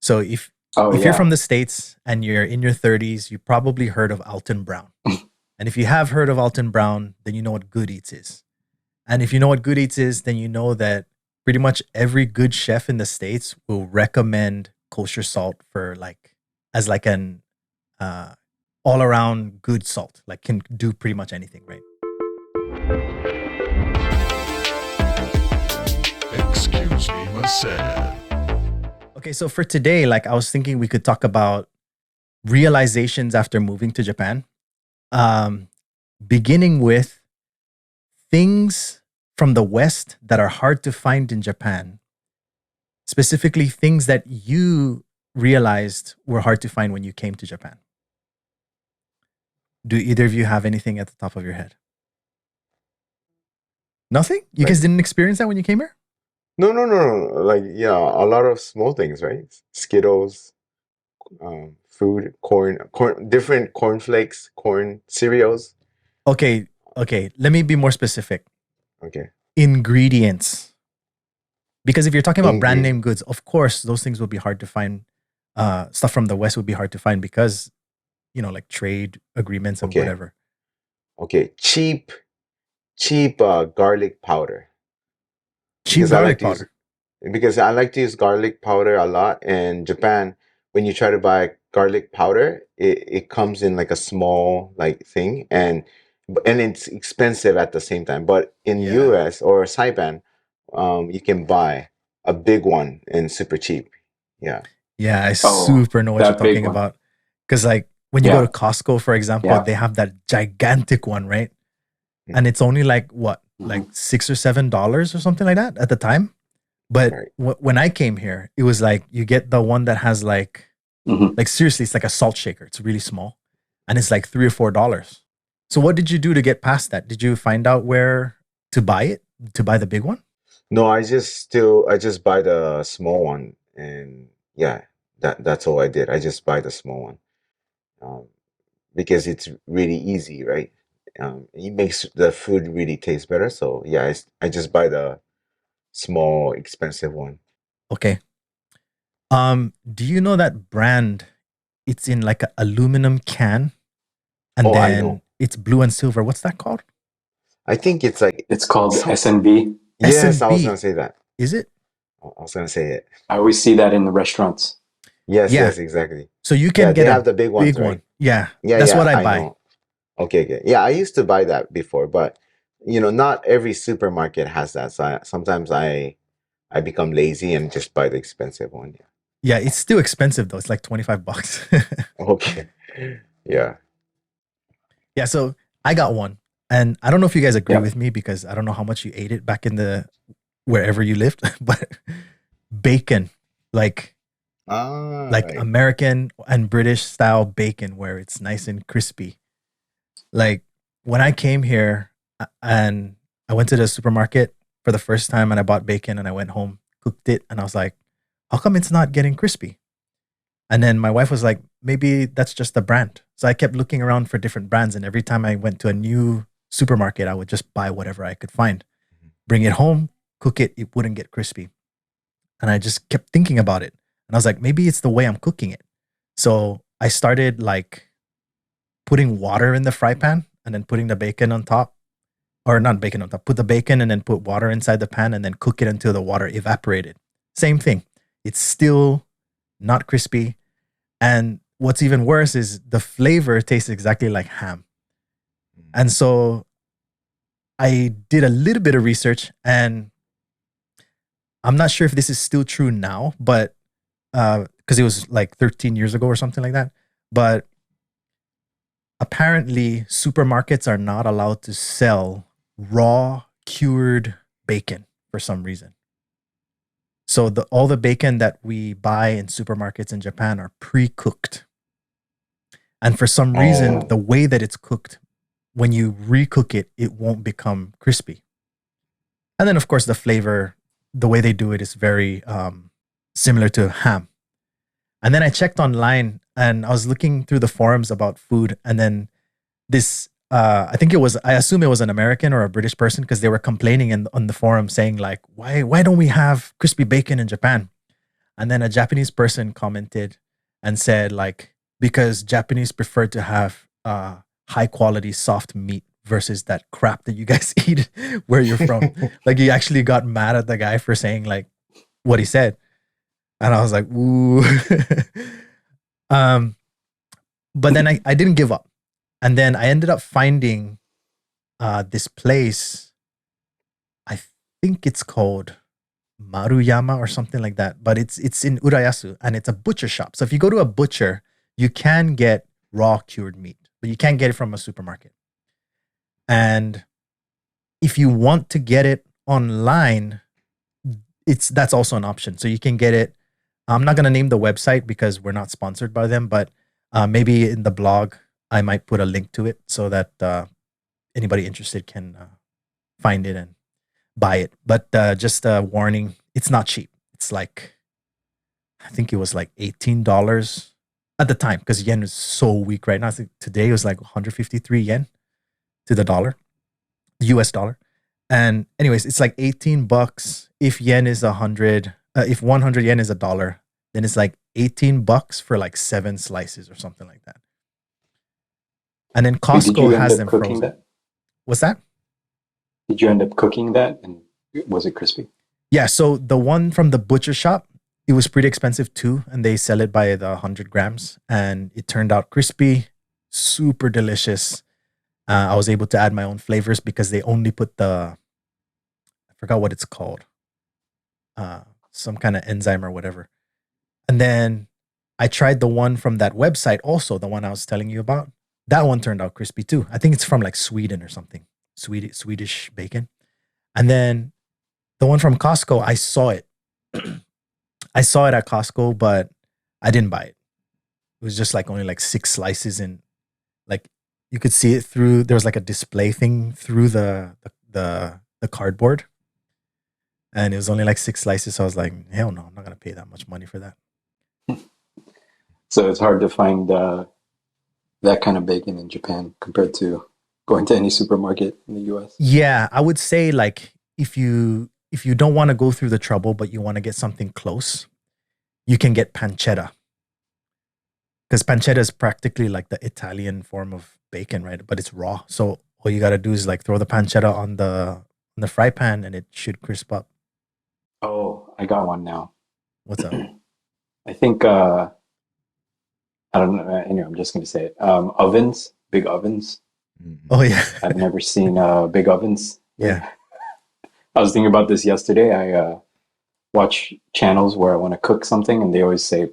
So Oh if you're yeah. from the States and you're in your 30s, you probably heard of Alton Brown. And if you have heard of Alton Brown, then you know what Good Eats is. And if you know what Good Eats is, then you know that pretty much every good chef in the States will recommend kosher salt for like as like an uh, all around good salt, like can do pretty much anything, right? Excuse me, Masad. Okay, so for today, like I was thinking we could talk about realizations after moving to Japan, um, beginning with things from the West that are hard to find in Japan, specifically things that you realized were hard to find when you came to Japan. Do either of you have anything at the top of your head? Nothing? You guys Like, didn't experience that when you came here? no. Like, yeah, a lot of small things, right? Skittles, food, different cornflakes, corn cereals. Okay, okay. Let me be more specific. Okay. Ingredients. Because if you're talking about brand name Ingredient. goods, of course, those things would be hard to find. Stuff from the West would be hard to find because, like trade agreements and Okay. whatever. Okay. Cheap garlic powder. Cheap Because I like garlic to use powder. because I like to use garlic powder a lot. In Japan, when you try to buy garlic powder, it comes in like a small like thing, and it's expensive at the same time. But in Yeah. US or Saipan, you can buy a big one and super cheap. Yeah. Yeah, I Oh, super know what you're that big talking one. about. Because, like, when you go to Yeah. Costco, for example, Yeah. they have that gigantic one, right? And Mhm. it's only like what, like Hmm. $6 or $7 or something like that at the time. But Right. when I came here, it was like you get the one that has Hmm. like seriously, it's like a salt shaker. It's really small, and it's like $3 or $4. So what did you do to get past that? Did you find out where to buy it? To buy the big one? No, I just buy the small one, and yeah, that's all I did. I just buy the small one. Um, because it's really easy, right? It makes the food really taste better. So yeah, I just buy the small, expensive one. Okay. Do you know that brand? It's in like an aluminum can, and Oh, I then know. it's blue and silver. What's that called? I think it's like It's called some. SNB. S Yes, and I was gonna B. say that. Is it? I was gonna say it. I always see that in the restaurants. Yeah. Exactly. So you can Yeah, they get have a the big big ones, one. right? Yeah, that's Yeah, what I I buy. know. Okay. Yeah, I used to buy that before, but not every supermarket has that. So sometimes I become lazy and just buy the expensive one. Yeah, it's still expensive though. It's like $25. Okay. Yeah. Yeah, so I got one. And I don't know if you guys agree Yep. with me because I don't know how much you ate it back in the wherever you lived, but bacon, like like Right. American and British style bacon where it's nice and crispy. Like when I came here and I went to the supermarket for the first time and I bought bacon and I went home, cooked it, and I was like, how come it's not getting crispy? And then my wife was like, maybe that's just the brand. So I kept looking around for different brands. And every time I went to a new supermarket, I would just buy whatever I could find, bring it home, cook it. It wouldn't get crispy. And I just kept thinking about it. And I was like, maybe it's the way I'm cooking it. So I started like putting water in the fry pan and then putting the bacon on top, or not bacon on top, put the bacon and then put water inside the pan and then cook it until the water evaporated. Same thing. It's still not crispy. And what's even worse is the flavor tastes exactly like ham. And so I did a little bit of research and I'm not sure if this is still true now, but because it was like 13 years ago or something like that. But apparently, supermarkets are not allowed to sell raw cured bacon for some reason. So all the bacon that we buy in supermarkets in Japan are pre-cooked. And for some reason, Oh, the way that it's cooked, when you recook it, it won't become crispy. And then, of course, the flavor, the way they do it is very similar to ham. And then I checked online and I was looking through the forums about food. And then I think I assume it was an American or a British person because they were complaining on the forum saying, like, why don't we have crispy bacon in Japan? And then a Japanese person commented and said, like, because Japanese prefer to have high quality soft meat versus that crap that you guys eat where you're from. Like, he actually got mad at the guy for saying like what he said. And I was like, ooh. um, but then I didn't give up. And then I ended up finding this place. I think it's called Maruyama or something like that. But it's in Urayasu and it's a butcher shop. So if you go to a butcher, you can get raw cured meat, but you can't get it from a supermarket. And if you want to get it online, that's also an option. So you can get it. I'm not gonna name the website because we're not sponsored by them, but maybe in the blog I might put a link to it so that anybody interested can find it and buy it. But just a warning, it's not cheap. It's like, I think it was like $18 at the time because yen is so weak right now. I think today it was like 153 yen to the dollar, the US dollar. And anyways, it's like $18 if yen is 100. If 100 yen is a dollar, then it's like $18 for like 7 slices or something like that. And then Did Costco you end has up them cooking frozen. that? What's that? Did you end up cooking that? And was it crispy? Yeah, so the one from the butcher shop, it was pretty expensive too, and they sell it by the 100 grams, and it turned out crispy, super delicious. I was able to add my own flavors because they only put I forgot what it's called, some kind of enzyme or whatever. And then I tried the one from that website also, the one I was telling you about. That one turned out crispy too. I think it's from like Sweden or something, Swedish bacon. And then the one from Costco, I saw it. I saw it at Costco, but I didn't buy it. It was just like only like 6 slices, and like you could see it through. There was like a display thing through the cardboard, and it was only like 6 slices. So I was like, hell no, I'm not gonna pay that much money for that. So it's hard to find that kind of bacon in Japan compared to going to any supermarket in the US. Yeah, I would say like if you don't want to go through the trouble, but you want to get something close, you can get pancetta because pancetta is practically like the Italian form of bacon, right? But it's raw. So all you gotta do is like throw the pancetta on the fry pan, and it should crisp up. Oh, I got one now. What's up? I think I don't know. Anyway, I'm just going to say it. Ovens, big ovens. Oh yeah, I've never seen big ovens. yeah. I was thinking about this yesterday. I watch channels where I want to cook something, and they always say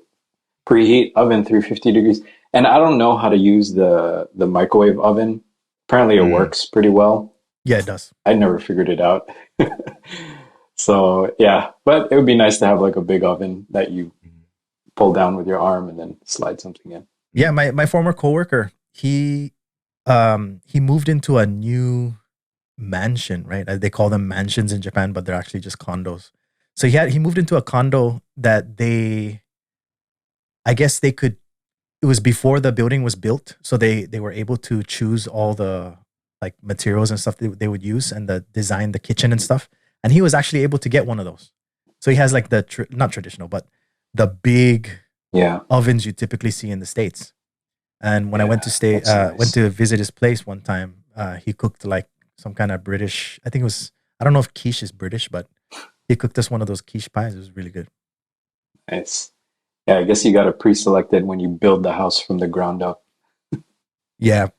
preheat oven 350 degrees. And I don't know how to use the microwave oven. Apparently, it works pretty well. Yeah, it does. I never figured it out. So yeah, but it would be nice to have like a big oven that you pull down with your arm and then slide something in. Yeah, my former coworker, he moved into a new mansion, right? They call them mansions in Japan, but they're actually just condos. So he moved into a condo that I guess they could. It was before the building was built, so they were able to choose all the like materials and stuff they would use and the design the kitchen and stuff. And he was actually able to get one of those. So he has like the not traditional, but the big ovens you typically see in the States. And when I went to went to visit his place one time, he cooked like some kind of British. I think it was. I don't know if quiche is British, but he cooked us one of those quiche pies. It was really good. Nice. Yeah, I guess you got to pre-select it when you build the house from the ground up. Yeah,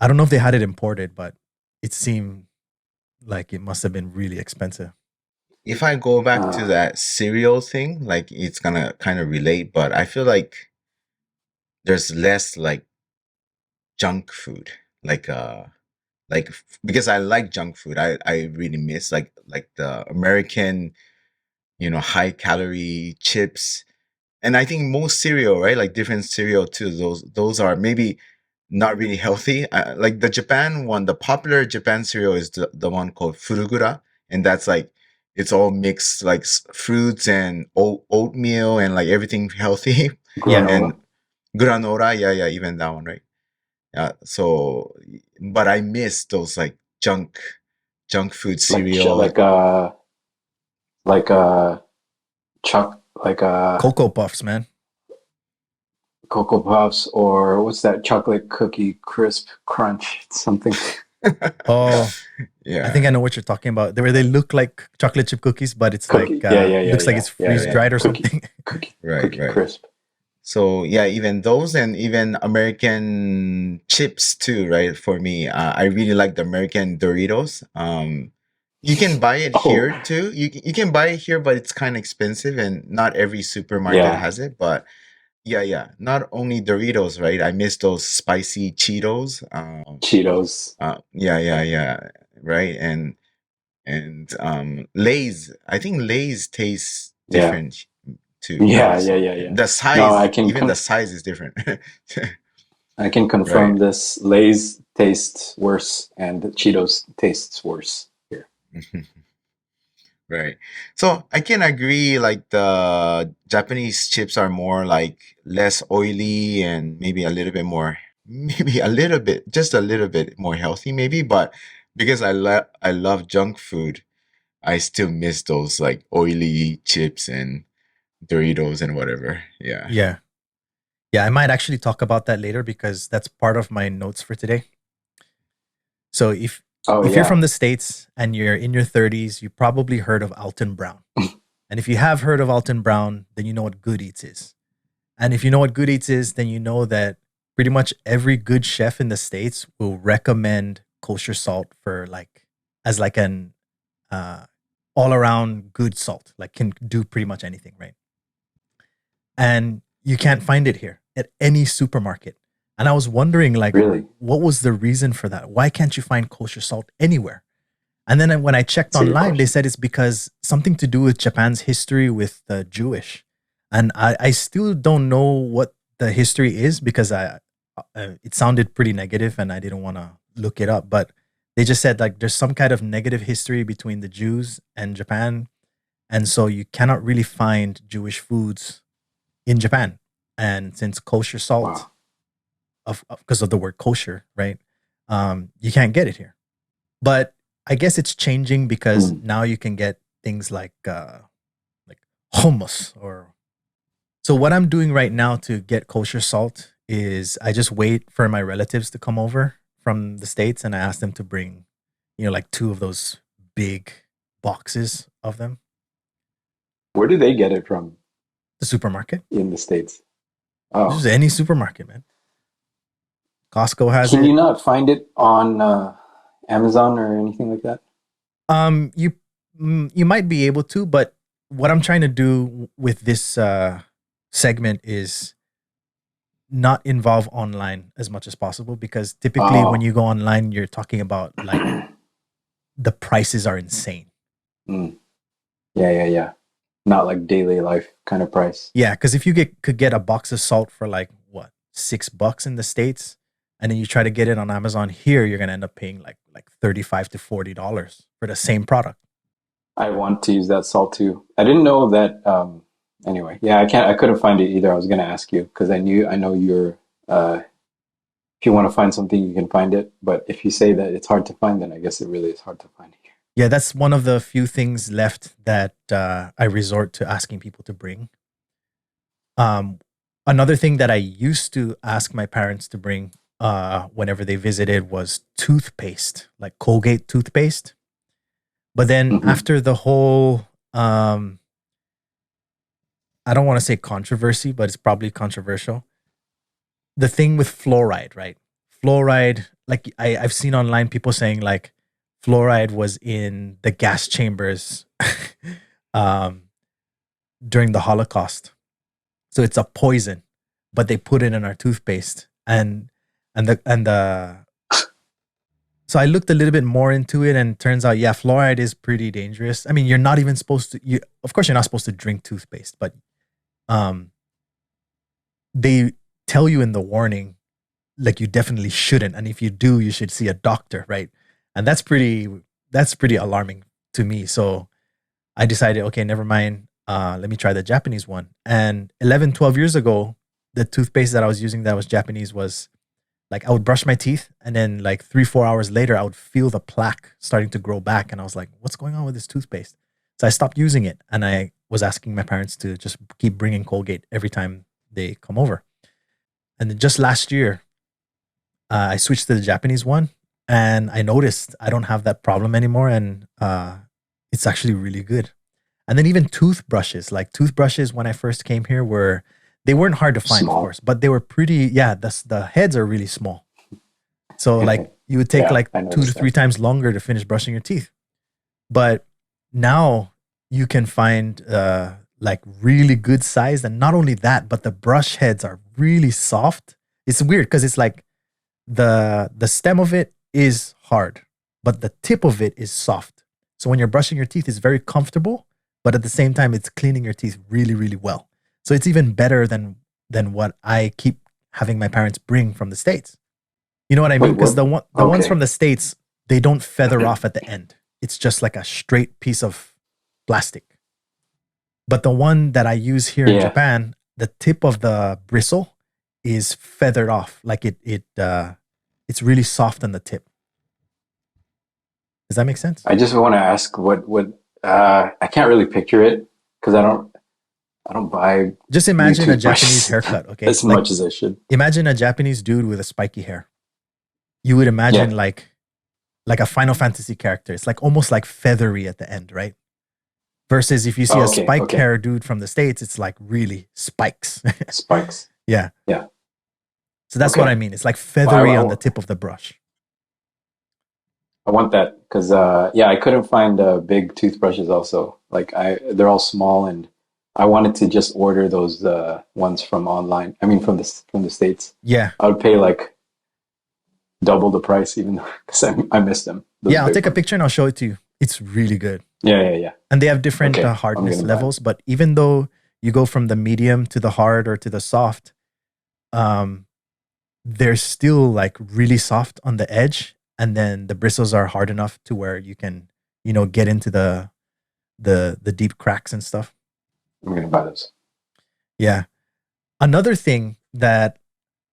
I don't know if they had it imported, but it seemed like it must have been really expensive. If I go back to that cereal thing, like it's gonna kind of relate, but I feel like there's less like junk food, like because I like junk food. I really miss like the American, high calorie chips, and I think most cereal, right? Like different cereal too. Those are maybe not really healthy. Like the Japan one, the popular Japan cereal is the one called furugura, and that's like it's all mixed like fruits and oatmeal and like everything healthy. Granola. And granola, yeah, even that one, right? Yeah. So, but I miss those like junk food cereal. like choc like Cocoa Puffs, man. Cocoa Puffs, or what's that chocolate cookie crisp crunch? Something. Oh, I Yeah, think I know what you're talking about. Where they look like chocolate chip cookies, but it's like Cookie. Yeah, yeah, yeah, looks like yeah, it's yeah, freeze yeah. dried or Cookie, something. right, cookie right. crisp. So yeah, even those and even American chips too, right? For me, I really like the American Doritos. You can buy it Oh, here too. You can buy it here, but it's kind of expensive, and not every supermarket yeah. has it. But yeah, yeah. Not only Doritos, right? I miss those spicy Cheetos. Cheetos. Yeah, yeah, yeah. Right, and Lay's. I think Lay's tastes Yeah, different too, right? yeah, yeah, So yeah, yeah. the No, size, even the size is different. I can Right. confirm this. Lay's tastes worse, and Cheetos tastes worse here. Right. So I can agree, like the Japanese chips are more like less oily and maybe a little bit more, maybe a little bit, just a little bit more healthy, maybe. But because I love junk food, I still miss those like oily chips and Doritos and whatever. Yeah. Yeah. Yeah, I might actually talk about that later because that's part of my notes for today. So Oh if you're yeah, from the States and you're in your 30s, you probably heard of Alton Brown. And if you have heard of Alton Brown, then you know what Good Eats is. And if you know what Good Eats is, then you know that pretty much every good chef in the States will recommend kosher salt for like as like an uh all around good salt, like can do pretty much anything, right? And you can't find it here at any supermarket. And I was wondering, like, really. what was the reason for that? Why can't you find kosher salt anywhere? And then when I checked That's a good online, they question. said it's because something to do with Japan's history with the Jewish. And I still don't know what the history is because it sounded pretty negative and I didn't want to look it up. But they just said like there's some kind of negative history between the Jews and Japan. And so you cannot really find Jewish foods in Japan. And since kosher salt, Wow. because of the word kosher, right? You can't get it here. But I guess it's changing because Hmm. now you can get things like hummus or so what I'm doing right now to get kosher salt is I just wait for my relatives to come over from the States and I ask them to bring, like two of those big boxes of them. Where do they get it from The supermarket. in the States? Just Oh, any supermarket, man. Costco has can you it. not find it on Amazon or anything like that? You you might be able to, but what I'm trying to do with this segment is not involve online as much as possible because typically when Oh, you go online, you're talking about like the prices are insane. mm. Yeah, yeah, yeah. Not like daily life kind of price. Yeah, because if you could get a box of salt for like what $6 in the States, and then you try to get it on Amazon here, you're gonna end up paying like $35 to $40 for the same product. I want to use that salt too. I didn't know that. Anyway, yeah, I can't. I couldn't find it either. I was gonna ask you because I know you're. If you want to find something, you can find it. But if you say that it's hard to find, then I guess it really is hard to find here. Yeah, that's one of the few things left that I resort to asking people to bring. Um, Another thing that I used to ask my parents to bring whenever they visited was toothpaste, like Colgate toothpaste. But then Hmm. after the whole, I don't want to say controversy, but it's probably controversial. The thing with fluoride, right? Fluoride, like I've seen online people saying like fluoride was in the gas chambers um, during the Holocaust. So it's a poison, but they put it in our toothpaste. And the so I looked a little bit more into it and turns out yeah, fluoride is pretty dangerous. I mean, you're not even supposed to you of course you're not supposed to drink toothpaste, but um they tell you in the warning like you definitely shouldn't and if you do you should see a doctor, right? And that's pretty alarming to me. So I decided okay, never mind, let me try the Japanese one. And 11, 12 years ago the toothpaste that I was using that was Japanese was like I would brush my teeth and then like 3 4 hours later I would feel the plaque starting to grow back and I was like what's going on with this toothpaste? So I stopped using it and I was asking my parents to just keep bringing Colgate every time they come over. And then just last year, I switched to the Japanese one, and I noticed I don't have that problem anymore, and it's actually really good. And then even toothbrushes, like toothbrushes when I first came here they weren't hard to find, of Small. course, but they were pretty. Yeah, the heads are really small, so like you would take Yeah, like I 2 to noticed 3 that. times longer to finish brushing your teeth. But now you can find like really good size, and not only that, but the brush heads are really soft. It's weird because it's like the stem of it is hard, but the tip of it is soft. So when you're brushing your teeth, it's very comfortable, but at the same time, it's cleaning your teeth really, really well. So it's even better than what I keep having my parents bring from the States. You know what I mean? Wait, Because what? the ones Okay. from the States, they don't feather off at the end. It's just like a straight piece of plastic. But the one that I use here in Yeah. Japan, the tip of the bristle is feathered off. Like it's really soft on the tip. Does that make sense? I just want to ask what I can't really picture it because I don't buy Just new imagine a Japanese toothbrushes haircut, okay? as Like much as I should. imagine a Japanese dude with a spiky hair. You would imagine Yeah. like a Final Fantasy character. It's like almost like feathery at the end, right? Versus if you see Oh, a okay. spiked Okay. hair dude from the States, it's like really spikes. Spikes. Yeah. Yeah. So that's what I Okay. mean. It's like Well, feathery on the tip of the brush. I want that because yeah, I couldn't find big toothbrushes also. Like they're all small, and I wanted to just order those ones from online. I mean, from the States. Yeah. I would pay like double the price even because I missed them. Those Yeah, I'll big take a ones. picture and I'll show it to you. It's really good. Yeah, yeah, yeah. And they have different Okay, I'm hardness gonna buy them. levels, but even though you go from the medium to the hard or to the soft, um, they're still like really soft on the edge, and then the bristles are hard enough to where you can, get into the deep cracks and stuff. I'm gonna buy those. Yeah. Another thing that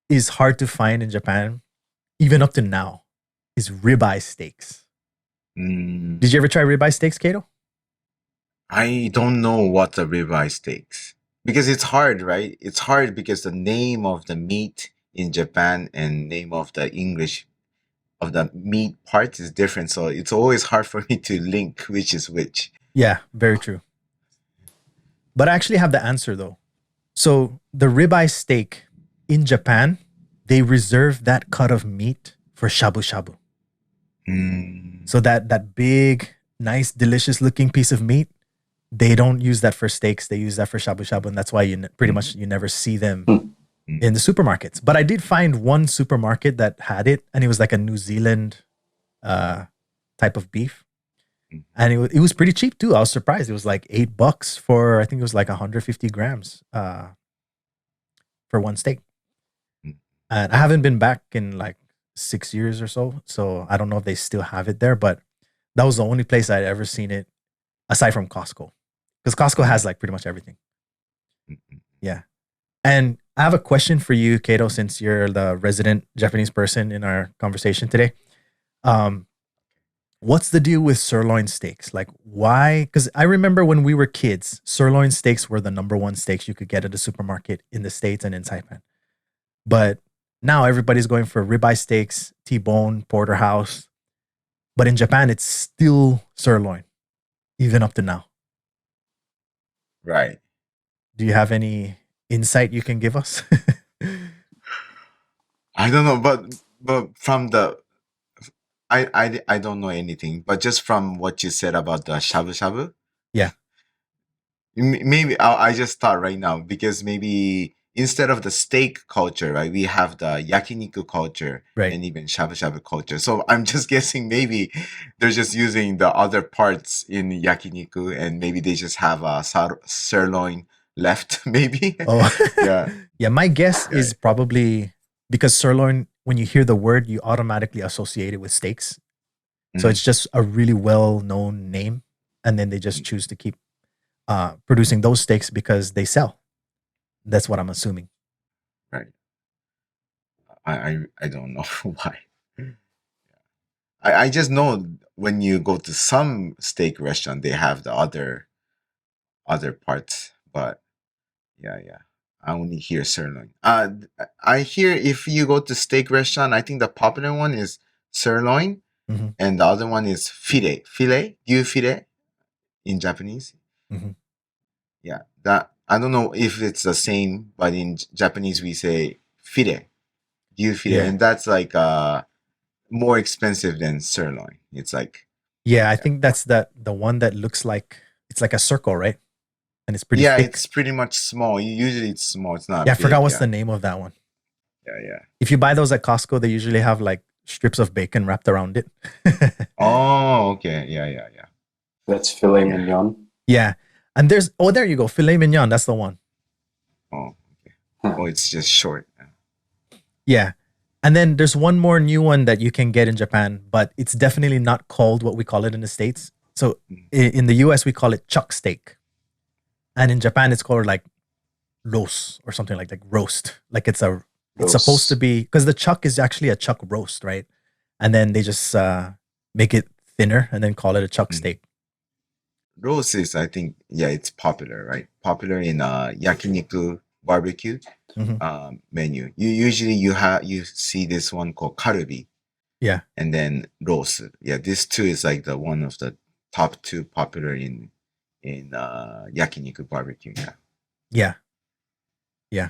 is hard to find in Japan, even up to now, is ribeye steaks. Mm, Did you ever try ribeye steaks, Kato? I don't know what the ribeye steaks because it's hard, right? It's hard because the name of the meat in Japan and name of the English of the meat part is different, so it's always hard for me to link which is which. Yeah, very true. But I actually have the answer though. So the ribeye steak in Japan, they reserve that cut of meat for shabu shabu. Mm, So that big, nice, delicious looking piece of meat, they don't use that for steaks. They use that for shabu shabu, and that's why pretty much you never see them Hmm. in the supermarkets. But I did find one supermarket that had it, and it was like a New Zealand uh, type of beef, mm, and it was pretty cheap too. I was surprised. It was like $8 for I think it was like 150 grams for one steak. mm. And I haven't been back in like 6 years or so, so I don't know if they still have it there. But that was the only place I'd ever seen it aside from Costco, because Costco has like pretty much everything. Mm. Yeah. And I have a question for you, Kato, since you're the resident Japanese person in our conversation today. Um, what's the deal with sirloin steaks? Like, why? Because I remember when we were kids, sirloin steaks were the number one steaks you could get at the supermarket in the States and in Taipan. But now everybody's going for ribeye steaks, T-bone, porterhouse. But in Japan, it's still sirloin, even up to now. Right. Do you have any insight you can give us? I don't know, but from the I don't know anything, but just from what you said about the shabu shabu, Yeah, maybe I just start right now because maybe instead of the steak culture, right, we have the yakiniku culture right. and even shabu shabu culture. So I'm just guessing maybe they're just using the other parts in yakiniku, and maybe they just have a sirloin left, maybe. Oh, Yeah, yeah. My guess is right. probably because sirloin, when you hear the word, you automatically associate it with steaks. So Mm, it's just a really well known name. And then they just mm, choose to keep producing those steaks because they sell. That's what I'm assuming. right. I don't know why. I just know when you go to some steak restaurant, they have the other parts, but yeah. I only hear sirloin. I hear if you go to steak restaurant, I think the popular one is sirloin, Hmm. and the other one is filet. Filet, you filet in Japanese. Hmm. Yeah, that I don't know if it's the same, but in Japanese we say filet, you filet, Yeah. and that's like more expensive than sirloin. It's like Yeah, I yeah, think that's the one that looks like it's like a circle, right? And it's pretty yeah, thick. it's pretty much small. Usually it's small. It's Yeah, not I forgot big. what's Yeah, the name of that one. yeah. If you buy those at Costco, they usually have like strips of bacon wrapped around it. Oh, okay. Yeah. That's filet Yeah. mignon. Yeah. And there you go, filet mignon. That's the one. Oh, okay. Huh. Oh, it's just short. Yeah. And then there's one more new one that you can get in Japan, but it's definitely not called what we call it in the States. So in the US, we call it chuck steak. And in Japan, it's called like roast or something like roast. Like it's supposed to Those be, because the chuck is actually a chuck roast, right? And then they just make it thinner and then call it a chuck Mm. steak. Roast is, I think, yeah, it's popular, right? Popular in yakiniku barbecue Hmm. menu. You see this one called karubi, Yeah. and then roast. Yeah, this two is like the one of the top two popular in yakiniku barbecue. Yeah. Yeah. Yeah.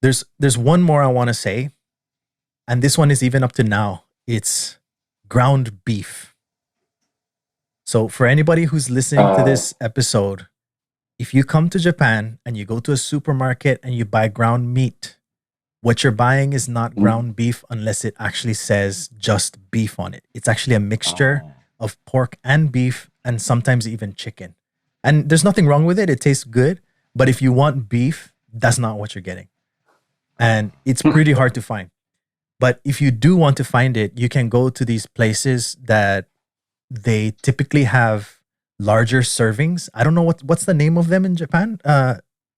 There's one more I want to say, and this one is even up to now. It's ground beef. So for anybody who's listening to this episode, if you come to Japan and you go to a supermarket and you buy ground meat, what you're buying is not ground beef unless it actually says just beef on it. It's actually a mixture Oh. of pork and beef and sometimes even chicken. And there's nothing wrong with it. It tastes good. But if you want beef, that's not what you're getting. And it's pretty hard to find. But if you do want to find it, you can go to these places that they typically have larger servings. I don't know what's the name of them in Japan.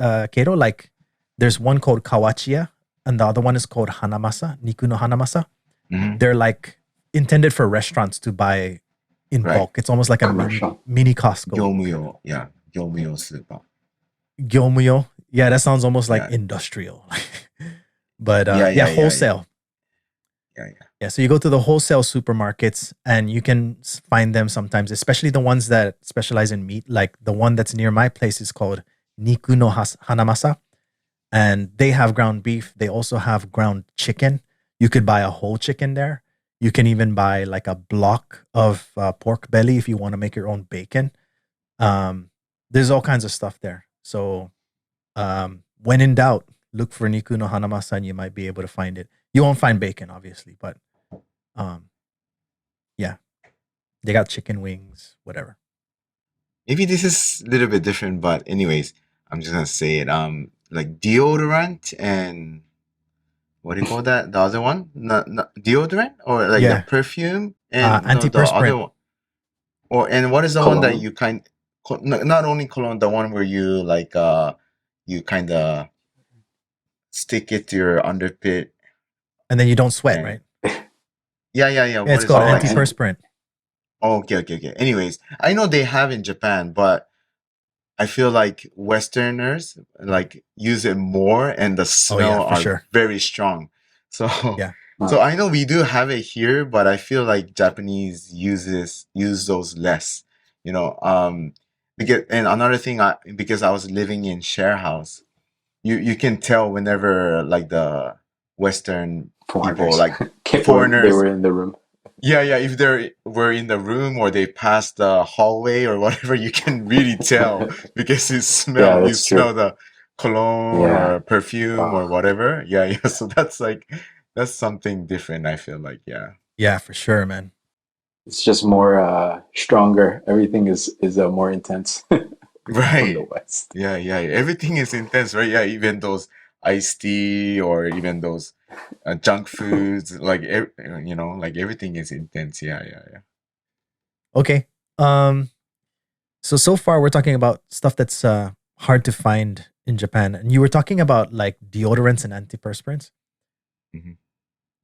Keito, like there's one called kawachiya and the other one is called hanamasa, niku no hanamasa. Mhm. They're like intended for restaurants to buy in Right. bulk. It's almost like a Commercial. mini Costco. Gyomuyo, yeah, Gyomuyo super. Gyomuyo. Yeah, that sounds almost like Yeah. industrial. But Yeah. wholesale. Yeah. Yeah, so you go to the wholesale supermarkets and you can find them sometimes, especially the ones that specialize in meat. Like the one that's near my place is called Niku no Hanamasa, and they have ground beef. They also have ground chicken. You could buy a whole chicken there. You can even buy like a block of pork belly if you want to make your own bacon. There's all kinds of stuff there. So when in doubt, look for Niku no Hanamasa and you might be able to find it. You won't find bacon, obviously, but yeah, they got chicken wings, whatever. Maybe this is a little bit different, but anyways, I'm just gonna say it. Like deodorant and what do you call that? The other one, not deodorant or like Yeah. the perfume and no, the Antiperspirant. other one. And what is the one that Cologne. you not only cologne, the one where you like you kind of stick it to your underpit. And then you don't sweat, And- right? Yeah. Yeah, What it's is called it? antiperspirant. Oh, okay. Anyways, I know they have in Japan, but I feel like Westerners like use it more, and the smell for are sure. very strong. So, Yeah. so I know we do have it here, but I feel like Japanese use those less. Because and another thing, because I was living in share house, you can tell whenever like the Western people Foreigners. like They foreigners. were in the room. Yeah, if they were in the room or they passed the hallway or whatever, you can really tell because you smell that's true. the cologne Yeah. or perfume or whatever. Yeah. So that's something different. I feel like Yeah, for sure, man. It's just more stronger. Everything is more intense from right. the West. Yeah. Everything is intense, right? Yeah, even those iced tea or even those junk foods, like like everything is intense. Yeah. Okay. So far we're talking about stuff that's hard to find in Japan. And you were talking about like deodorants and antiperspirants. Mhm.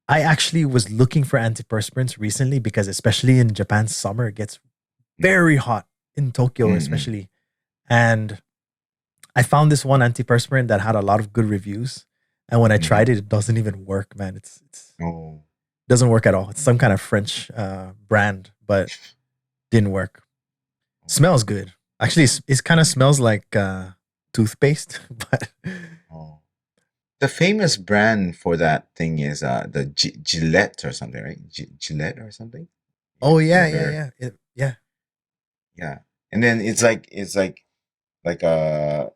I actually was looking for antiperspirants recently because especially in Japan, summer it gets very hot in Tokyo, Mhm. especially. And I found this one antiperspirant that had a lot of good reviews, and when I Mhm. tried it, it doesn't even work, man. It's Oh, doesn't work at all. It's some kind of French brand, but didn't work. Smells good. Actually, it kind of smells like toothpaste, but oh. The famous brand for that thing is the Gillette or something, right? Gillette or something. oh You yeah, yeah, ever? yeah, yeah, Yeah. And then it's like a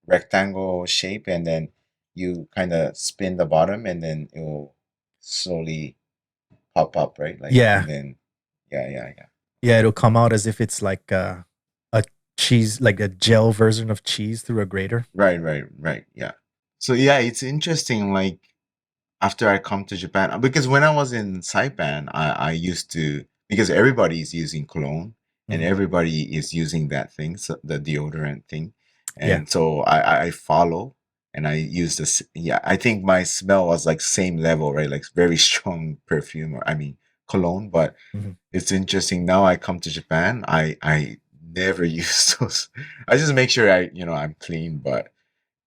rectangle shape, and then you kind of spin the bottom, and then it will slowly pop up, right? Like, yeah, and then yeah. yeah. It'll come out as if it's like a cheese, like a gel version of cheese through a grater. Right. Yeah. So yeah, it's interesting. Like after I come to Japan, because when I was in Saipan, I used to, because everybody is using cologne and Hmm. everybody is using that thing, so the deodorant thing, Yeah. and so I follow and I use this. Yeah, I think my smell was like same level, right? Like very strong perfume, or I mean cologne. But Hmm. it's interesting now. I come to Japan, I never use those. I just make sure I'm clean, but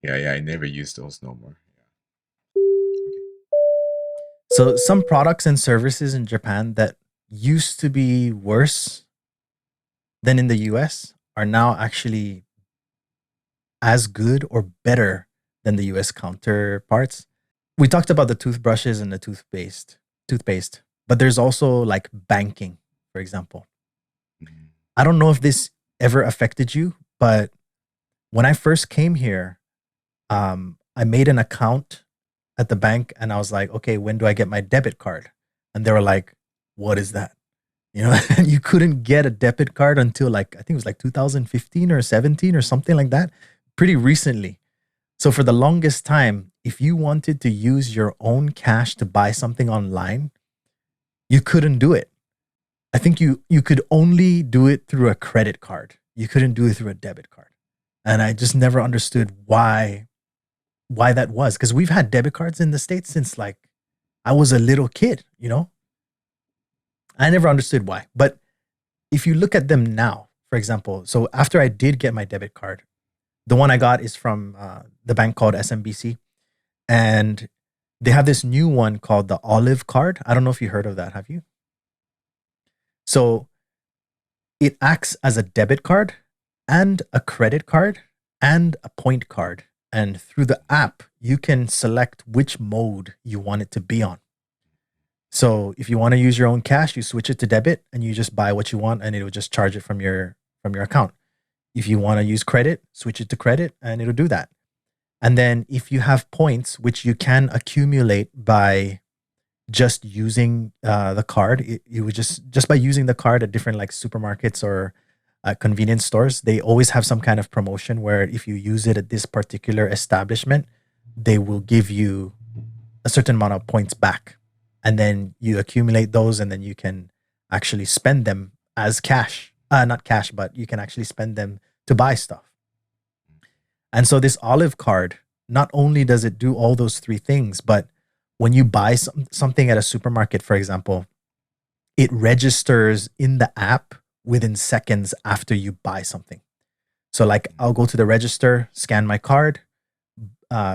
yeah, I never use those no more. So some products and services in Japan that used to be worse than in the US are now actually as good or better than the US counterparts. We talked about the toothbrushes and the toothpaste, but there's also like banking, for example. Mhm. I don't know if this ever affected you, but when I first came here, I made an account at the bank and I was like, okay, when do I get my debit card? And they were like, what is that? You know, and you couldn't get a debit card until like, I think it was like 2015 or 17 or something like that, pretty recently. So for the longest time, if you wanted to use your own cash to buy something online, you couldn't do it. I think you could only do it through a credit card. You couldn't do it through a debit card. And I just never understood why that was, because we've had debit cards in the States since like I was a little kid, you know? I never understood why. But if you look at them now, for example, so after I did get my debit card, the one I got is from the bank called SMBC, and they have this new one called the Olive card. I don't know if you heard of that. Have you? So it acts as a debit card and a credit card and a point card. And through the app, you can select which mode you want it to be on. So if you want to use your own cash, you switch it to debit and you just buy what you want and it'll just charge it from your account. If you want to use credit, switch it to credit and it'll do that. And then if you have points which you can accumulate by just using the card, you would just by using the card at different like supermarkets or convenience stores, they always have some kind of promotion where if you use it at this particular establishment, they will give you a certain amount of points back. And then you accumulate those and then you can actually spend them as cash. Not cash, but you can actually spend them to buy stuff. And so this Olive card, not only does it do all those three things, but when you buy something at a supermarket, for example, it registers in the app within seconds after you buy something. So, like, I'll go to the register, scan my card,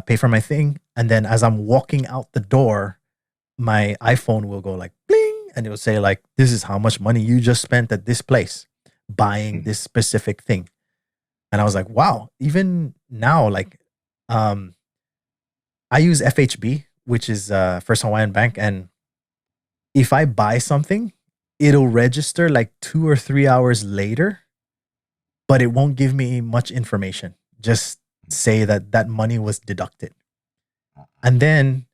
pay for my thing, and then as I'm walking out the door, my iPhone will go like bling, and it will say like, "This is how much money you just spent at this place buying Mhm. this specific thing." And I was like, "Wow!" Even now, like, um, I use FHB, which is First Hawaiian Bank, and if I buy something, it'll register like 2 or 3 hours later, but it won't give me much information. Just say that that money was deducted. And then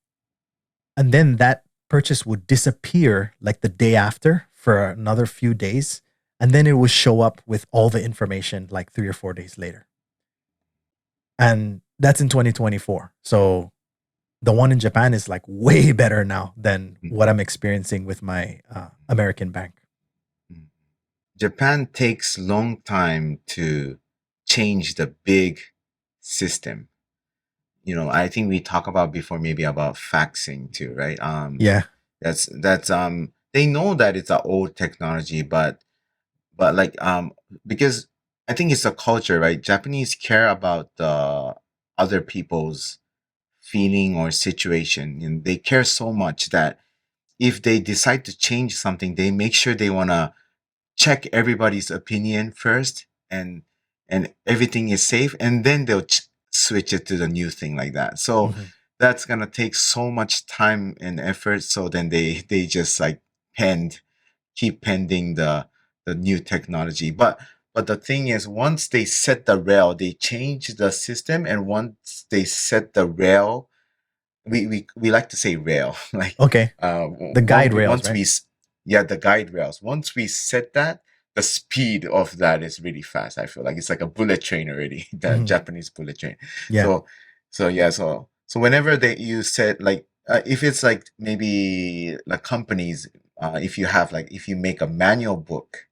that purchase would disappear like the day after for another few days, and then it would show up with all the information like 3 or 4 days later. And that's in 2024. So the one in Japan is like way better now than Mhm. what I'm experiencing with my American bank. Mhm. Japan takes long time to change the big system. I think we talk about before maybe about faxing too, right? Yeah. That's they know that it's an old technology, but like because I think it's a culture, right? Japanese care about the other people's feeling or situation, and they care so much that if they decide to change something, they make sure they want to check everybody's opinion first, and everything is safe, and then they'll switch it to the new thing like that. So Mhm. that's gonna take so much time and effort. So then they just like pend keep pending the new technology. But the thing is, once they set the rail, they change the system, and once they set the rail, we like to say rail, like Okay. The guide rails, once right? yeah, the guide rails. Once we set that, the speed of that is really fast. I feel like it's like a bullet train already, the Mhm. Japanese bullet train. Yeah. So yeah, so whenever they you said like if it's like maybe like companies, if you have like if you make a manual book,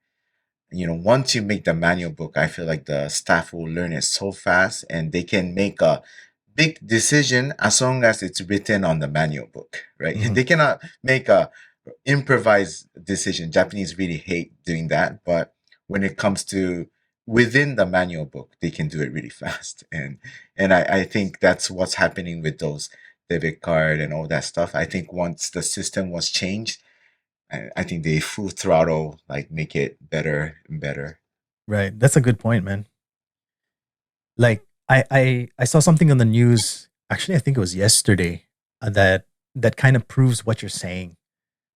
once you make the manual book, I feel like the staff will learn it so fast, and they can make a big decision as long as it's written on the manual book, right? Mhm. They cannot make a improvised decision. Japanese really hate doing that, but when it comes to within the manual book, they can do it really fast. And I think that's what's happening with those debit card and all that stuff. I think once the system was changed, I think they full throttle like make it better and better. Right. That's a good point, man. Like I saw something on the news. Actually, I think it was yesterday that kind of proves what you're saying.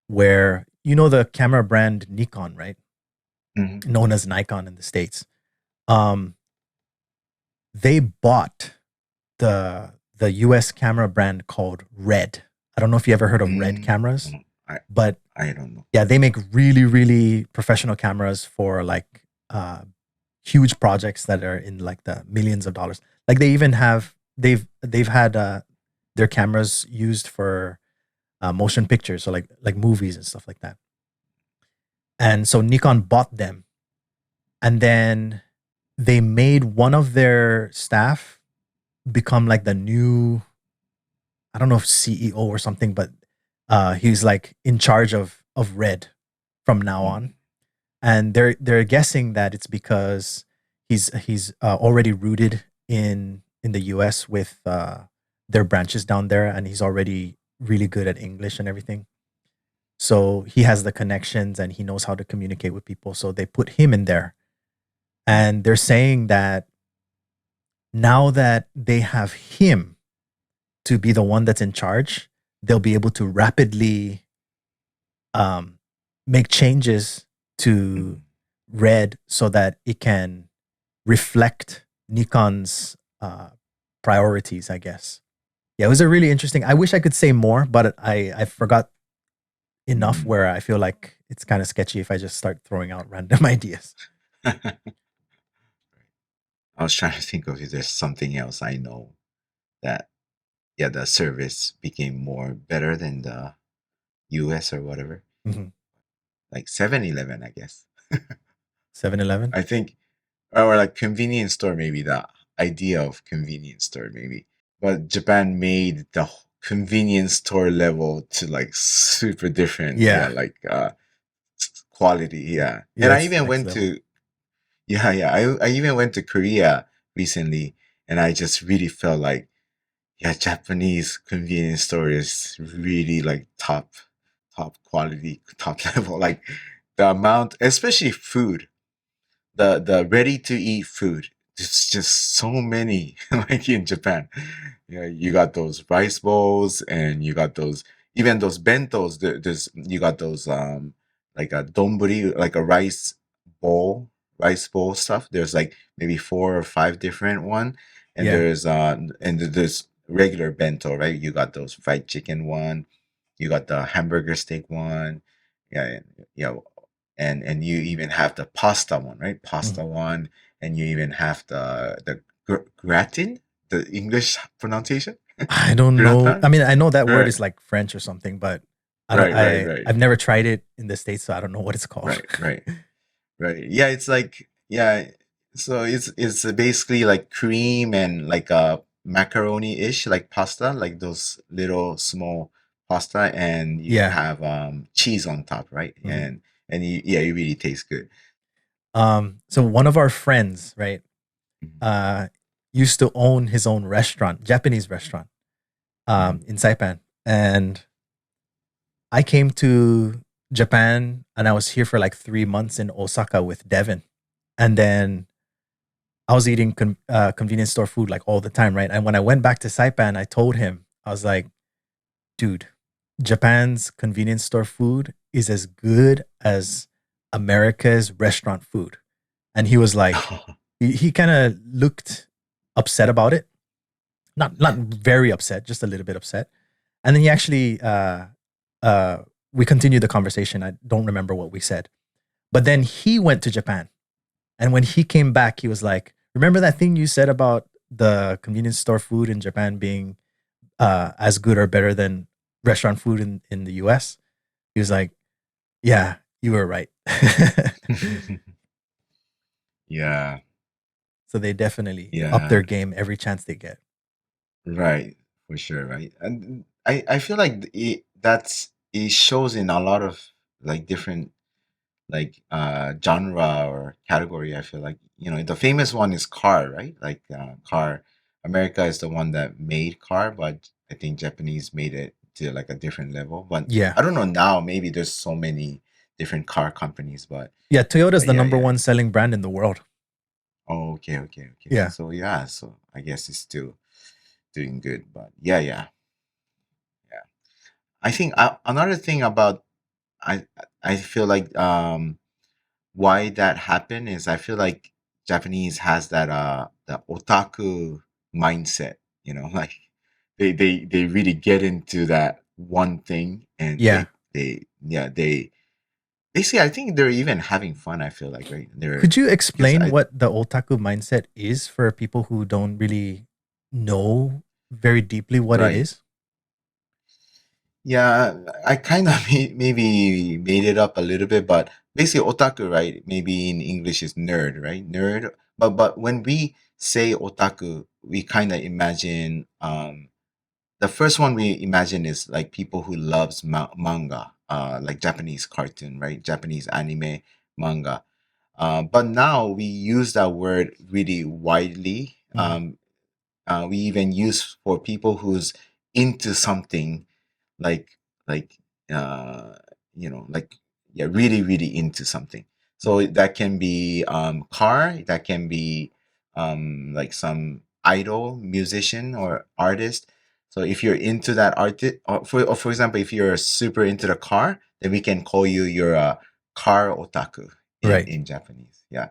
Where you know the camera brand Nikon, right? Hmm. Known as Nikon in the states. Um, they bought the US camera brand called Red. I don't know if you ever heard of Red Mm. cameras, I but I don't know. yeah, they make really, really professional cameras for like huge projects that are in like the millions of dollars. Like they even have they've had their cameras used for motion pictures, so like movies and stuff like that. And so Nikon bought them, and then they made one of their staff become like the new, I don't know if CEO or something, but he's like in charge of Red from now on. Mm. And they're guessing that it's because he's already rooted in the U.S. with their branches down there, and he's already really good at English and everything. So he has the connections and he knows how to communicate with people. So they put him in there, and they're saying that now that they have him to be the one that's in charge, they'll be able to rapidly um, make changes to Mm. Red so that it can reflect Nikon's priorities, I guess. Yeah, it was a really interesting. I wish I could say more, but I forgot enough Mm. where I feel like it's kind of sketchy if I just start throwing out random ideas. I was trying to think of if there's something else I know that yeah the service became more better than the US or whatever. Mhm. Like 7-Eleven, I guess. 7-Eleven? I think or like convenience store, maybe the idea of convenience store maybe. But Japan made the convenience store level to like super different. Yeah, Yeah. like quality. Yeah. And Yeah, I it's even next went level. to yeah, yeah. I even went to Korea recently, and I just really felt like yeah, Japanese convenience store is really like top quality, top level. Like the amount, especially food, the ready to eat food. It's just so many like in Japan. Yeah, you got those rice bowls, and you got those even those bentos. There's you got those like a donburi, like a rice bowl stuff. There's like maybe 4 or 5 different one, and Yeah. there's regular bento, right? You got those fried chicken one, you got the hamburger steak one, yeah, yeah, and you even have the pasta one, right? Mhm. Pasta one, and you even have the gratin, the English pronunciation, I don't know. I gratin. mean, I know that word Right, is like French or something, but I don't. right, right, right, I've never tried it in the States, so I don't know what it's called. right, right, right. Yeah, it's like yeah. So it's basically like cream and like a macaroni-ish, like pasta, like those little small pasta, and you Yeah. have cheese on top, right? Mhm. And you, yeah, it really tastes good. So one of our friends, right, Mhm. uh, used to own his own restaurant, Japanese restaurant, Mhm. in Saipan, and I came to Japan and I was here for like 3 months in Osaka with Devin, and then I was eating convenience store food like all the time, right? And when I went back to Saipan, I told him, I was like, dude, Japan's convenience store food is as good as America's restaurant food. And he was like, he kind of looked upset about it. Not very upset, just a little bit upset. And then he actually uh we continued the conversation. I don't remember what we said. But then he went to Japan. And when he came back, he was like, remember that thing you said about the convenience store food in Japan being as good or better than restaurant food in the US? He was like, yeah, you were right. Yeah, So they definitely up their yeah, game every chance they get. right, for sure, right. And I feel like it shows in a lot of like different like genre or category. I feel like, the famous one is car, right? Like car. America is the one that made car, but I think Japanese made it to like a different level. But Yeah. I don't know now. Maybe there's so many different car companies, Yeah, Toyota's but the yeah, number yeah. one selling brand in the world. Oh, okay, okay, okay. Yeah. So yeah, so I guess it's still doing good. But yeah, yeah, yeah. I think another thing about I I feel like why that happened is I feel like Japanese has that the otaku mindset, like they really get into that one thing, and Yeah. they basically, I think they're even having fun, I feel like, right? They're Could you because explain I what the otaku mindset is for people who don't really know very deeply what it right. is? Yeah, I kind of maybe made it up a little bit, but basically otaku, right? Maybe in English is nerd, right? Nerd. But when we say otaku, we kind of imagine the first one we imagine is like people who loves manga, like Japanese cartoon, right? Japanese anime, manga. But now we use that word really widely. Mm, We even use for people who's into something like like uh like, yeah, really really into something. So that can be car, that can be like some idol musician or artist. So if you're into that artist, or for example, if you're super into the car, then we can call you you're a car otaku in right. in Japanese. Yeah.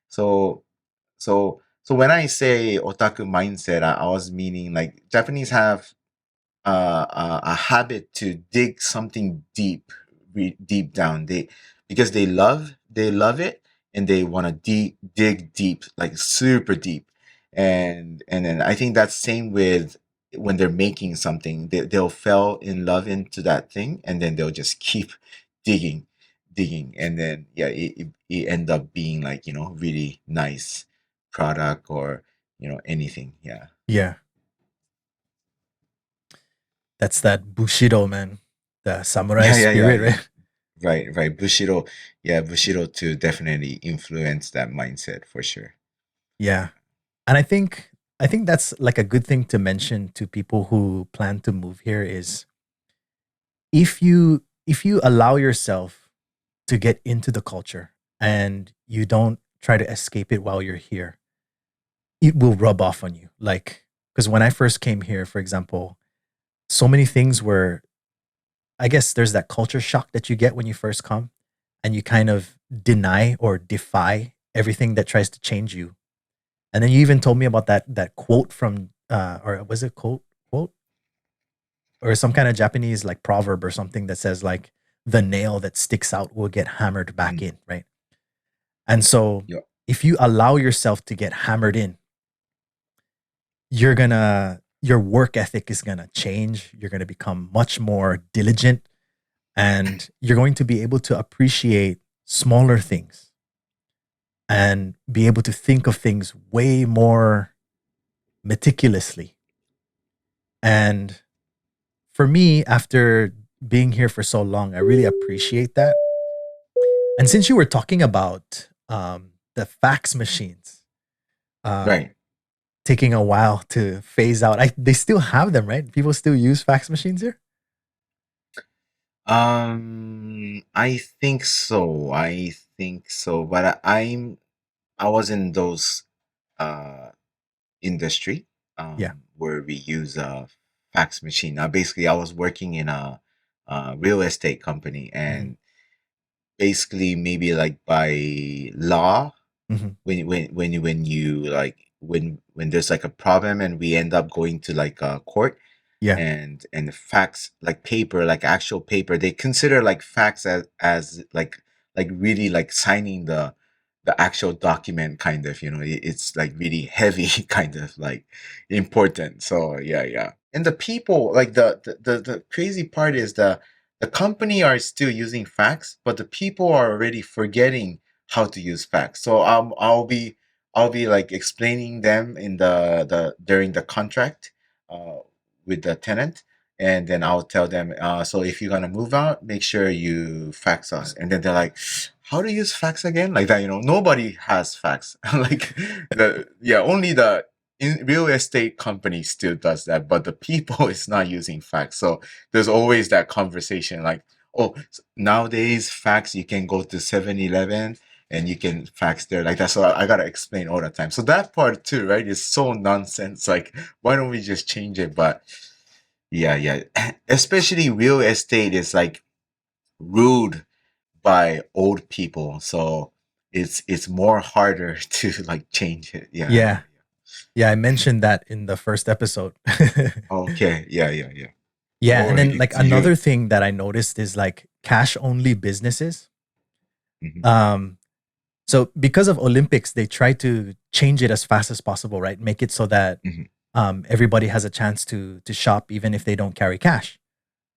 So so so when I say otaku mindset, I was meaning like Japanese have a habit to dig something deep, deep down. Because they love it, and they want to dig deep, like super deep. And then I think that's same with when they're making something. They'll fell in love into that thing, and then they'll just keep digging, digging, and then yeah, it end up being like really nice product or anything. Yeah. Yeah. That's that Bushido, man. The samurai Yeah, yeah, yeah, spirit, yeah. right? Right, right. Bushido, yeah, Bushido too definitely influenced that mindset for sure. Yeah. And I think that's like a good thing to mention to people who plan to move here is if you allow yourself to get into the culture and you don't try to escape it while you're here, it will rub off on you. Like, because when I first came here, for example, so many things were, I guess there's that culture shock that you get when you first come and you kind of deny or defy everything that tries to change you. And then you even told me about that quote from or was it quote or some kind of Japanese like proverb or something that says like the nail that sticks out will get hammered back Mhm. in, right? And so Yeah, if you allow yourself to get hammered in, your work ethic is gonna change. You're gonna become much more diligent and you're going to be able to appreciate smaller things and be able to think of things way more meticulously. And for me, after being here for so long, I really appreciate that. And since you were talking about the fax machines um, Right. taking a while to phase out. They still have them, right? People still use fax machines here. I think so. I think so. But I was in those uh industry Yeah. where we use a fax machine. Now, basically, I was working in a real estate company, Hmm. and basically, maybe like by law, Hmm. when you like when there's like a problem and we end up going to like a court, Yeah. and the fax, like paper, like actual paper, they consider like fax as like really like signing the actual document, kind of, it's like really heavy kind of like important. So yeah, yeah. And the people, like the crazy part is the company are still using fax, but the people are already forgetting how to use fax. So I'll be like explaining them in the during the contract uh with the tenant, and then I'll tell them, so if you're gonna move out, make sure you fax us. And then they're like, how to use fax again? Like that, nobody has fax. Like only the real estate company still does that, but the people is not using fax. So there's always that conversation like, oh, nowadays fax, you can go to 7-Eleven and you can fax there like that. So I gotta explain all the time. So that part too, right, is so nonsense. Like, why don't we just change it? But yeah, yeah. Especially real estate is like ruled by old people, so it's more harder to like change it. Yeah, yeah, Yeah. Yeah. I mentioned that in the first episode. yeah. Okay, yeah, yeah, yeah. Yeah. And Or then like it's you. another thing that I noticed is like cash only businesses. Mhm, Um, so because of Olympics, they try to change it as fast as possible, right? Make it so that mhm, everybody has a chance to shop even if they don't carry cash.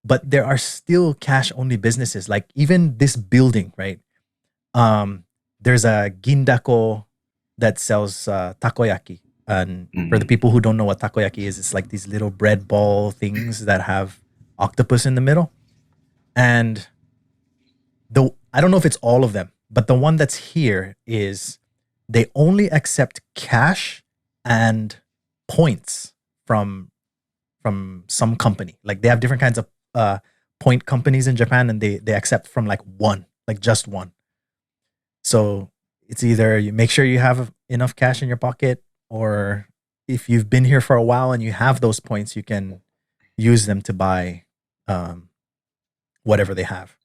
But there are still cash only businesses. Like even this building, right? Um, there's a Gindako that sells takoyaki. And for the mhm. people who don't know what takoyaki is, it's like these little bread ball things that have octopus in the middle. And the I don't know if it's all of them, but the one that's here is they only accept cash and points from some company. Like they have different kinds of point companies in Japan, and they accept from like one, like just one. So it's either you make sure you have enough cash in your pocket, or if you've been here for a while and you have those points, you can use them to buy um, whatever they have.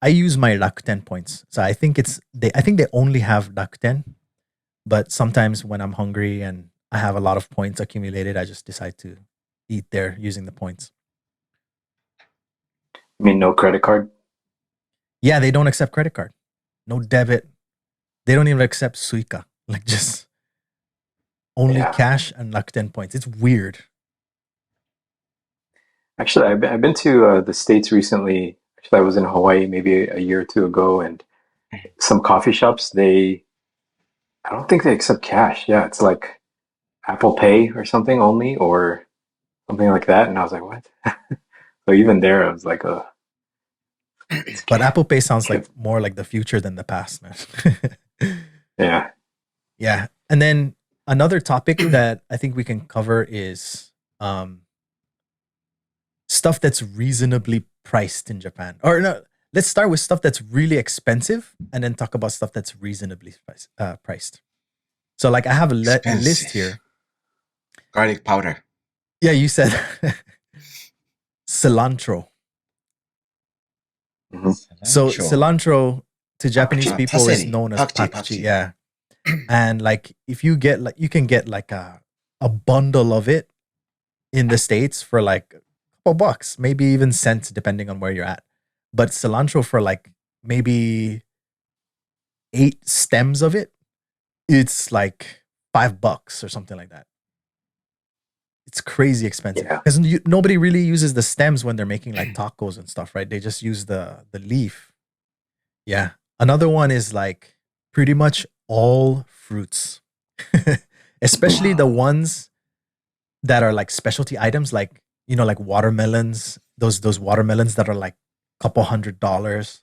I use my Rakuten points. So I think they only have Rakuten, but sometimes when I'm hungry and I have a lot of points accumulated, I just decide to eat there using the points. I mean, no credit card. Yeah, they don't accept credit card. No debit. They don't even accept Suica. Like just only Yeah. cash and Rakuten points. It's weird. Actually, I've been to the States recently. Actually, I was in Hawaii maybe a year or two ago, and some coffee shops, I don't think they accept cash. Yeah, it's like Apple Pay or something only, or something like that. And I was like, what? So even there, I was like, it's But Apple Pay it sounds like can't- more like the future than the past, man. yeah. Yeah. And then another topic that I think we can cover is stuff that's reasonably priced in Japan. Or no, let's start with stuff that's really expensive and then talk about stuff that's reasonably priced. So, like, I have a list Expensive. here. Garlic powder. Yeah, you said cilantro. Hmm. So, Cilantro. cilantro to Japanese people is Paseri. known as Pakchi, pakchi. pakchi. Yeah. And like, if you get like, you can get like a bundle of it in the States for like a couple bucks, maybe even cents, depending on where you're at. But cilantro for like maybe 8 stems of it, it's like $5 or something like that. It's crazy expensive Yeah. because nobody really uses the stems when they're making like tacos and stuff, right? They just use the leaf. Yeah. Another one is like pretty much all fruits, especially the Wow. ones that are like specialty items, like like watermelons. Those watermelons that are like couple $100.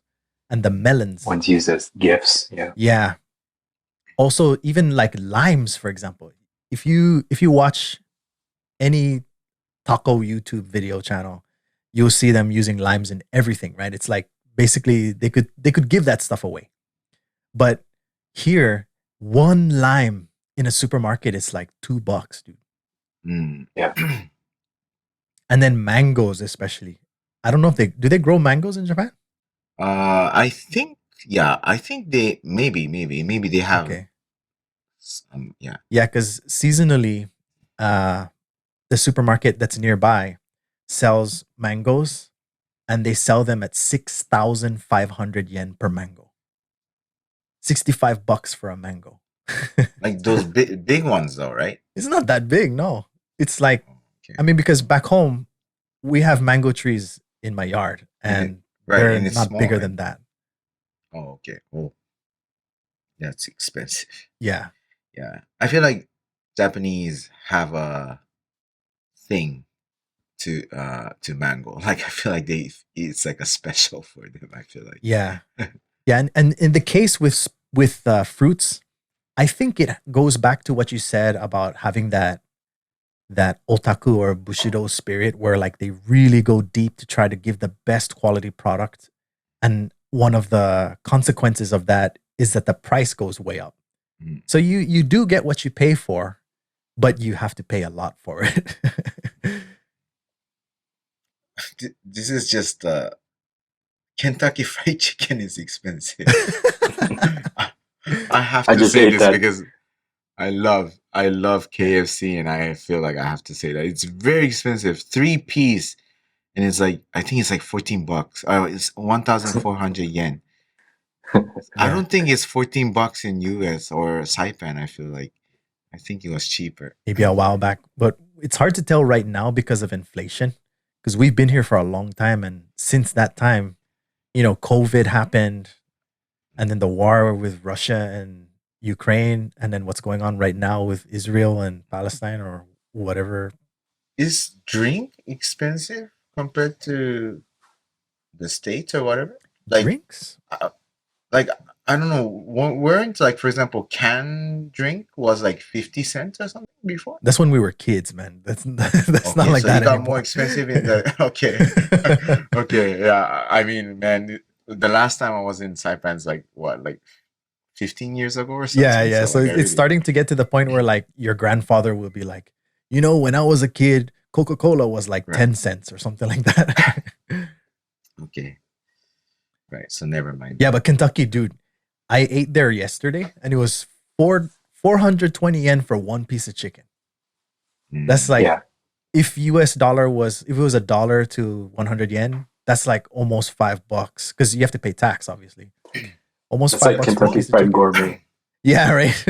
and the melons. One's used as gifts. Yeah. Yeah. Also, even like limes, for example. If you watch any taco YouTube video channel, you'll see them using limes in everything, right? It's like basically they could give that stuff away. But here, one lime in a supermarket is like $2, dude. Yeah. And then mangoes, especially. I don't know if they grow mangoes in Japan? I think they maybe they have Okay. yeah. Yeah, because seasonally, the supermarket that's nearby sells mangoes and they sell them at 6,500 yen per mango. $65 for a mango. Like those big ones though, right? It's not that big, no. It's like, Okay. I mean, because back home, we have mango trees in my yard and Right, they're and it's not small, bigger right? than that. Oh, okay. Oh, that's expensive. Yeah. Yeah. I feel like Japanese have a thing to mango. Like I feel like it's like a special for them. I feel like. Yeah. Yeah. And in the case with fruits, I think it goes back to what you said about having that otaku or bushido spirit where like they really go deep to try to give the best quality product. And one of the consequences of that is that the price goes way up. Mm. So you do get what you pay for, but you have to pay a lot for it. This is just Kentucky Fried Chicken is expensive. I have I to just say ate this that. because I love KFC and I feel like I have to say that it's very expensive. 3 piece and it's like I think it's like $14. Oh, it's 1,400 yen. I Yeah. don't think it's $14 in US or Saipan. I think it was cheaper. Maybe a while back, but it's hard to tell right now because of inflation. Because we've been here for a long time, and since that time, COVID happened, and then the war with Russia and Ukraine, and then what's going on right now with Israel and Palestine or whatever. Is drink expensive compared to the States or whatever? Drinks? Like I don't know, weren't like for example, canned drink was like 50 cents or something before? That's when we were kids, man. That's not Okay, like so that it got anymore. more expensive in the okay, yeah. I mean, man, the last time I was in Saipan's like what, like 15 years ago or something. Yeah. So like, it's starting to get to the point where like your grandfather will be like, when I was a kid, Coca-Cola was like Right. 10 cents or something like that. Okay, right. So never mind. Yeah, but Kentucky, dude, I ate there yesterday and it was 420 yen for one piece of chicken. That's like Yeah. if it was $1 to 100 yen, that's like almost $5 because you have to pay tax, obviously. Almost It's $5 like for a Kentucky piece of Fried chicken. Gourmet. Yeah, right.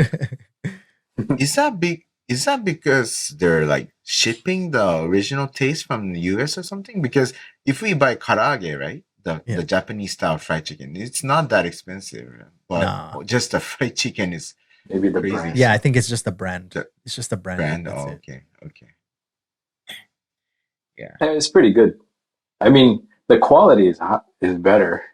Is that big? Is that because they're like shipping the original taste from the US or something? Because if we buy karaage, right, the Yeah. Japanese style fried chicken, it's not that expensive, but Nah. just the fried chicken is Maybe the Crazy. brand. Yeah, I think it's just a brand. The It's just a brand. brand. That's Oh, it. okay. Yeah. Yeah, it's pretty good. I mean, the quality is better.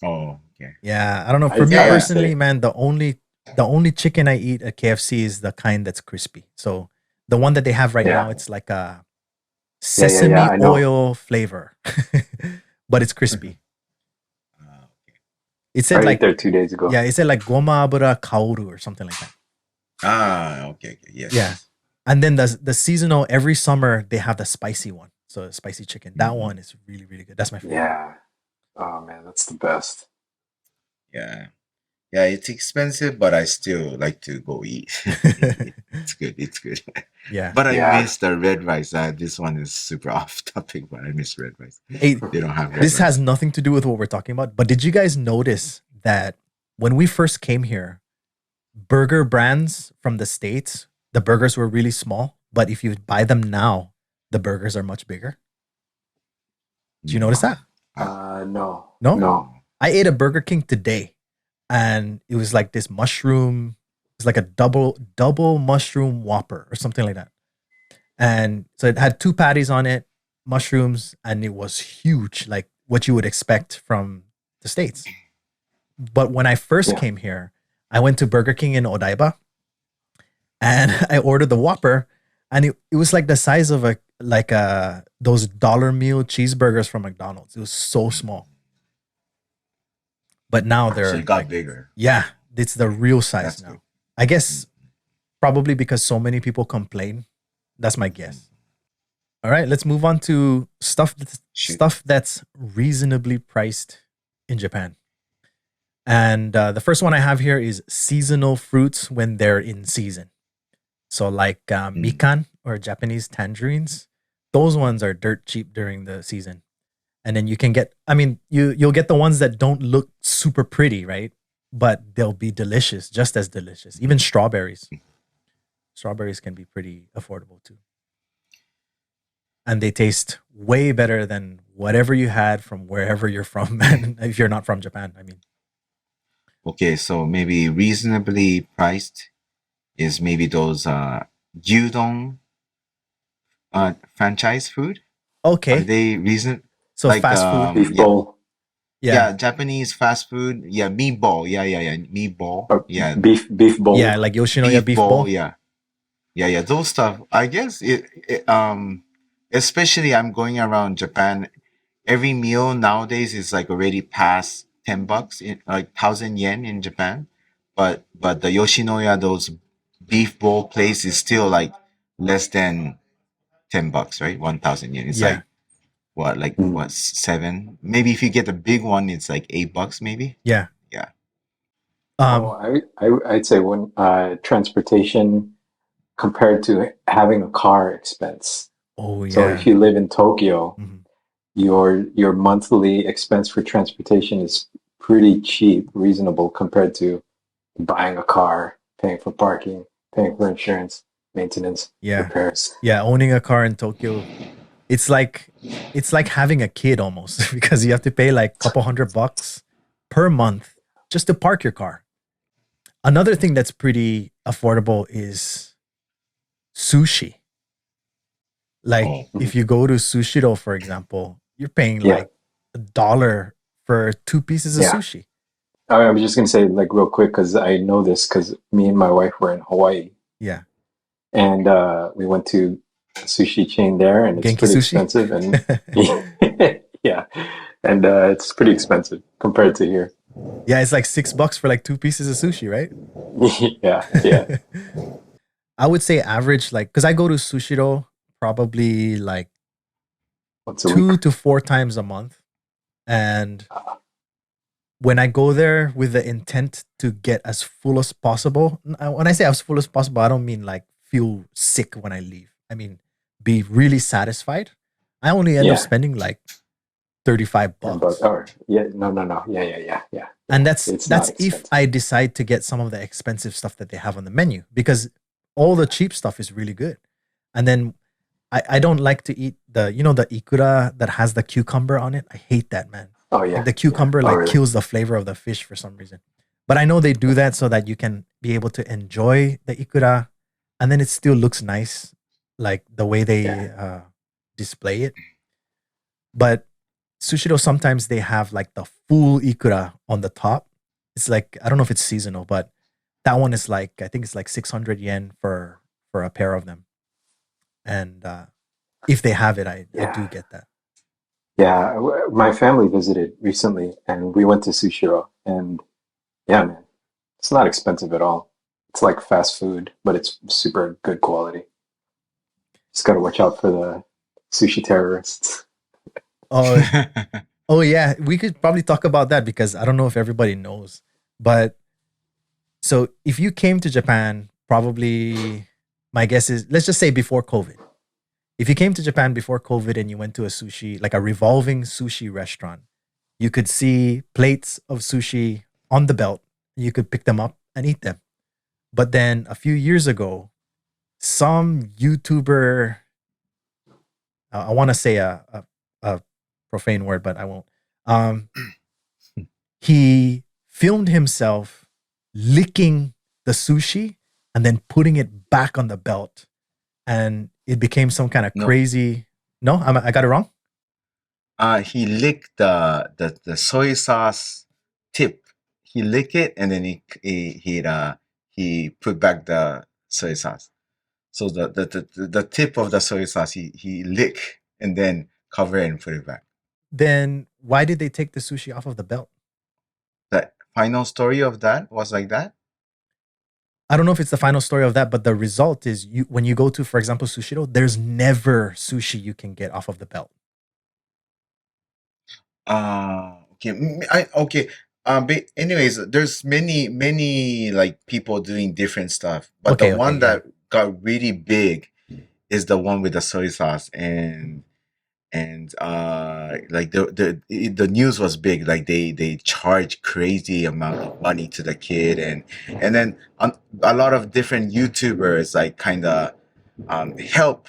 Oh, okay. Yeah, I don't know. For me I would personally, say. man, the only chicken I eat at KFC is the kind that's crispy. So the one that they have right Yeah. now, it's like a Yeah, sesame I know. oil flavor, but it's crispy. Okay. It said I ate like there 2 days ago. it said like goma abura kaoru or something like that. Okay. Yes. Yeah. And then the seasonal every summer they have the spicy one. So spicy chicken. That Mhm. one is really, really good. That's my favorite. Yeah. Oh man, that's the best. Yeah. Yeah, it's expensive, but I still like to go eat. It's good. It's good. Yeah. But I Yeah. miss the red rice. This one is super off topic, but I miss red rice. Hey, They don't have red this rice. has nothing to do with what we're talking about, but did you guys notice that when we first came here, burger brands from the States, the burgers were really small, but if you buy them now, the burgers are much bigger? Did you notice that? No. No? No. I ate a Burger King today and it was like this mushroom, it's like a double mushroom whopper or something like that. And so it had 2 patties on it, mushrooms, and it was huge, like what you would expect from the States. But when I first Yeah. came here, I went to Burger King in Odaiba and I ordered the Whopper, and it was like the size of those dollar meal cheeseburgers from McDonald's. It was so small. But now So they're it got like, bigger. yeah, it's the real size That's good. now. I guess probably because so many people complain. That's my guess. All right, let's move on to Shoot. stuff that's reasonably priced in Japan. And the first one I have here is seasonal fruits when they're in season. So like mikan or Japanese tangerines, those ones are dirt cheap during the season. And then you can get, I mean, you'll get the ones that don't look super pretty, right? But they'll be delicious, just as delicious. Even strawberries. Strawberries can be pretty affordable too. And they taste way better than whatever you had from wherever you're from, and if you're not from Japan, I mean. Okay, so maybe reasonably priced is maybe those gyudon franchise food. Are Okay. they reason So like fast food. Beef yeah, bowl yeah, Japanese fast food. Yeah, meatball. Yeah, meatball. or Yeah, beef bowl. Yeah, like Yoshinoya beef bowl. Yeah. Those stuff. I guess especially I'm going around Japan. Every meal nowadays is like already past $10 in like 1,000 yen in Japan. But the Yoshinoya those beef bowl place is still like less than $10, right? 1,000 yen. It's Yeah. like Mm. what, 7? Maybe if you get the big one, it's like $8 maybe. Yeah. Yeah. I'd say when transportation compared to having a car expense. Oh So yeah. if you live in Tokyo, Mhm. your monthly expense for transportation is pretty cheap, reasonable compared to buying a car, paying for parking, paying for insurance, maintenance, Yeah. repairs. Yeah, owning a car in Tokyo, it's like having a kid almost because you have to pay like a couple $100 per month just to park your car. Another thing that's pretty affordable is sushi. Like Oh. if you go to Sushiro, for example, you're paying Yeah. like $1 for 2 pieces of Yeah. sushi. I was just gonna say, like, real quick, because I know this because me and my wife were in Hawaii, Yeah. and we went to a sushi chain there, and it's Genki pretty sushi? expensive, and yeah, and it's pretty expensive compared to here. Yeah, it's like $6 for like 2 pieces of sushi, right? Yeah. I would say average, like, because I go to Sushiro probably like Once a 2 week. to 4 times a month. And when I go there with the intent to get as full as possible, when I say as full as possible, I don't mean like feel sick when I leave. I mean, be really satisfied. I only end up Yeah. spending like $35. No. Yeah. And that's It's not if expensive. I decide to get some of the expensive stuff that they have on the menu, because all the cheap stuff is really good. And then I don't like to eat the ikura that has the cucumber on it. I hate that, man. Oh yeah. Like the cucumber Yeah. Oh, really? kills the flavor of the fish for some reason. But I know they do that so that you can be able to enjoy the ikura, and then it still looks nice, like the way they display it. But Sushiro, sometimes they have like the full ikura on the top. It's like, I don't know if it's seasonal, but that one is like, I think it's like 600 yen for a pair of them. And if they have it, I do get that. Yeah, my family visited recently, and we went to Sushiro, and yeah, man, it's not expensive at all. It's like fast food, but it's super good quality. Just got to watch out for the sushi terrorists. Oh yeah, we could probably talk about that because I don't know if everybody knows. But so if you came to Japan, probably my guess is, let's just say before COVID. If you came to Japan before COVID and you went to a sushi, like a revolving sushi restaurant, you could see plates of sushi on the belt. You could pick them up and eat them. But then a few years ago, some YouTuber, I want to say a profane word, but I won't. He filmed himself licking the sushi and then putting it back on the belt, and it became some kind of No. crazy. No, I got it wrong. He licked the soy sauce tip. he lick it and then he put back the soy sauce. So the tip of the soy sauce he lick and then cover it and put it back. Then why did they take the sushi off of the belt? The final story of that was like that. I don't know if it's the final story of that, but the result is you when you go to, for example, Sushiro, there's never sushi you can get off of the belt. Okay. Okay. But anyways, there's many like people doing different stuff, but the Okay, okay, one yeah. that got really big is the one with the soy sauce and like the news was big, like they charge crazy amount of money to the kid, and then a lot of different YouTubers like kind of help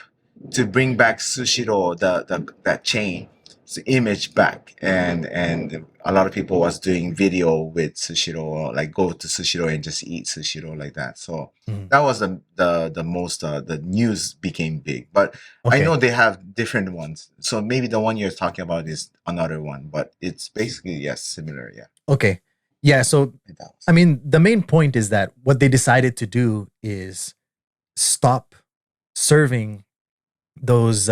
to bring back Sushiro, the that chain image back, and a lot of people was doing video with Sushiro, like go to Sushiro and just eat Sushiro like that. So Mhm. that was the most the news became big, but I know Okay. they have different ones. So maybe the one you're talking about is another one, but it's basically yes, similar. Yeah. Okay. Yeah, so That was- I mean, the main point is that what they decided to do is stop serving those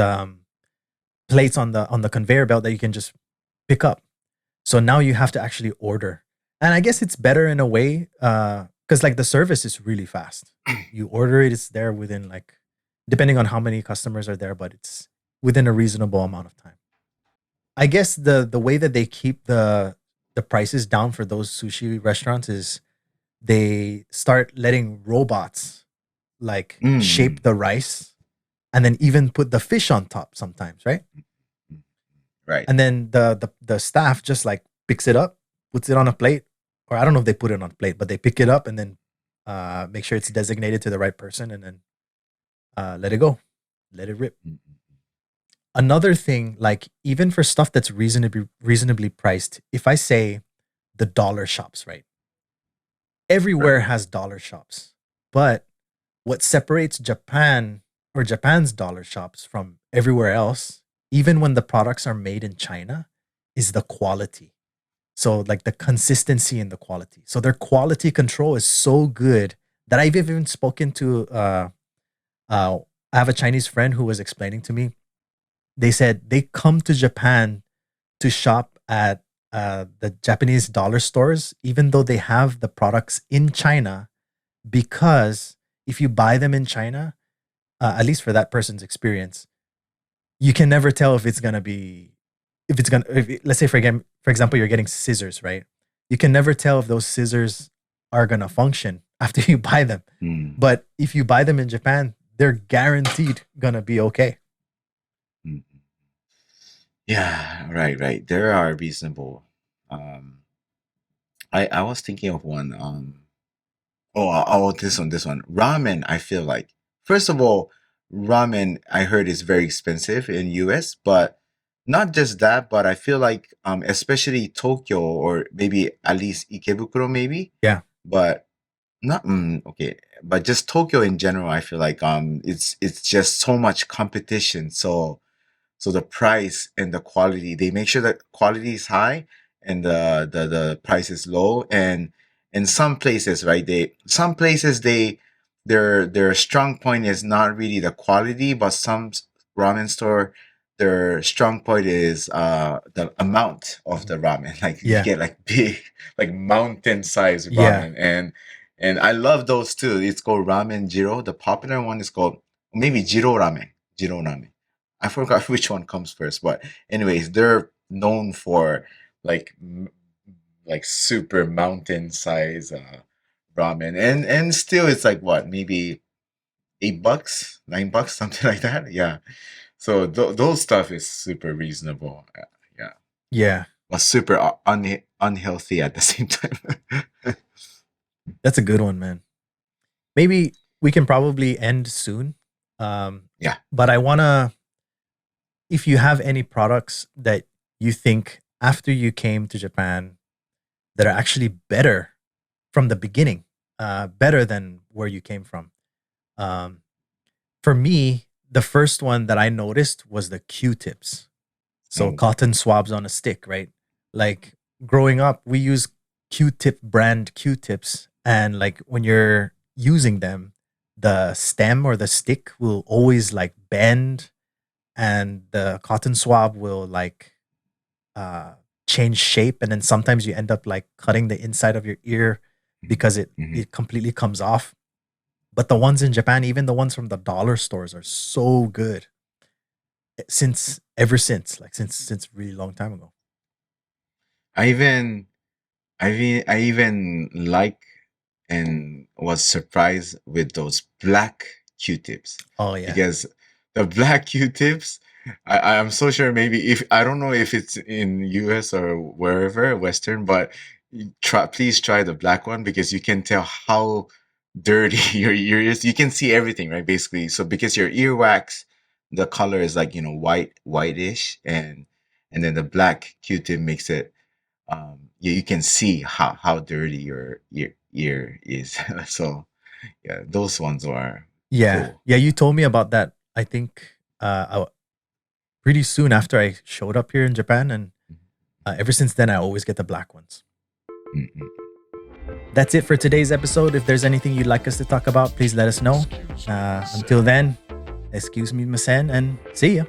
plates on the conveyor belt that you can just pick up. So now you have to actually order. And I guess it's better in a way cuz like the service is really fast. You order it, it's there within like depending on how many customers are there, but it's within a reasonable amount of time. I guess the way that they keep the prices down for those sushi restaurants is they start letting robots like shape Mm, the rice and then even put the fish on top sometimes, right? right. And then the staff just like picks it up, puts it on a plate, or I don't know if they put it on a plate, but they pick it up and then make sure it's designated to the right person and then let it go, let it rip. Mm, Another thing, like even for stuff that's reasonably priced, if I say the dollar shops, right? right. Everywhere has dollar shops, but what separates Japan or Japan's dollar shops from everywhere else, even when the products are made in China, is the quality. So like the consistency and the quality. So their quality control is so good that I've even spoken to uh I have a Chinese friend who was explaining to me. They said they come to Japan to shop at the Japanese dollar stores, even though they have the products in China, because if you buy them in China, at least for that person's experience, you can never tell if it's gonna be if it's gonna if, let's say for example you're getting scissors, right? You can never tell if those scissors are gonna function after you buy them. Mm, But if you buy them in Japan, they're guaranteed gonna be okay. mm. Yeah, right. There are reasonable. Um, I was thinking of one. This one. Ramen, I feel like. First of all, ramen I heard is very expensive in US, but not just that, but I feel like especially Tokyo or maybe at least Ikebukuro maybe, Yeah. but not okay, but just Tokyo in general, I feel like it's just so much competition. So the price and the quality, they make sure that quality is high and the price is low. And in some places, right, some places their strong point is not really the quality, but some ramen store, their strong point is the amount of the ramen. Like you Yeah. get like big, like mountain size Yeah. ramen. And I love those too. It's called ramen jiro. The popular one is called maybe jiro ramen. Jiro ramen. I forgot which one comes first, but anyways, they're known for like like super mountain size ramen, and still it's like what, maybe $8, $9, something like that. Yeah, so those stuff is super reasonable. Yeah, Yeah. but super unhealthy at the same time. That's a good one, man. Maybe we can probably end soon. Um, Yeah. but I wanna if you have any products that you think after you came to Japan that are actually better from the beginning, better than where you came from. Um, for me, the first one that I noticed was the Q-tips. So Mm, cotton swabs on a stick, right? Like growing up, we use Q-tip brand Q-tips, and like when you're using them, the stem or the stick will always like bend, and the cotton swab will like uh change shape, and then sometimes you end up like cutting the inside of your ear because it Mhm. it completely comes off. But the ones in Japan, even the ones from the dollar stores, are so good. Since ever since, like since really long time ago. I even I even like and was surprised with those black Q-tips Oh yeah. because the black Q-tips, I'm so sure maybe if I don't know if it's in US or wherever Western, but please try the black one because you can tell how dirty your ear is. You can see everything, right? Basically, so because your earwax, the color is like whitish, and then the black Q-tip makes it you can see how dirty your ear is. So yeah, those ones are Yeah. cool. Yeah, you told me about that. I think pretty soon after I showed up here in Japan, and ever since then I always get the black ones. Mhm. That's it for today's episode. If there's anything you'd like us to talk about, please let us know. Until then, excuse me, Masen, and see ya.